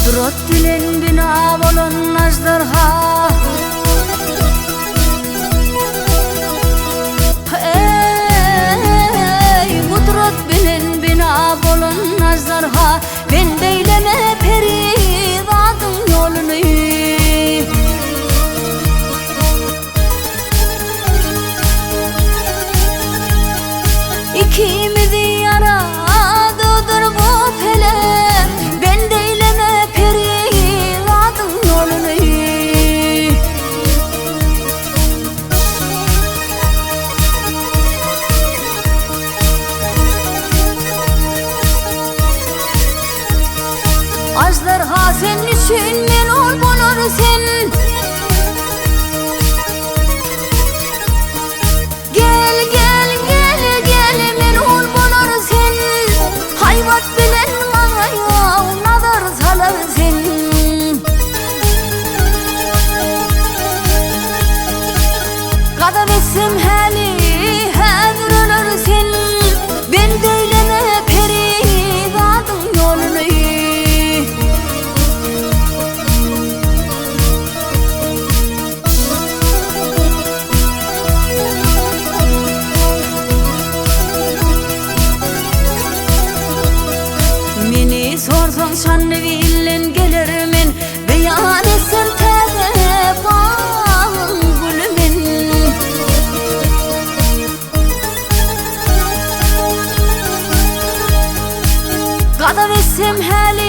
Kudret bilen bina bolan ajdarha, ey kudret bilen bina bolan ajdarha, ben deyleme perivatın yolunu. İkimizi yaradıdır bu felek, ben deyleme perivatın yolunu. Ajdarha senin için men ol bulur sen. Gel gel gel gel men ol bulur sen. Hayvat bilen bana ya nazar salar sen. Kadam etsem hali hazır olur sen. Ben deyleme perivatın yolunu. Meni sorsan şanlı villen gelirmen, beyan etsen teze bağın gülümün. Kadam etsem hali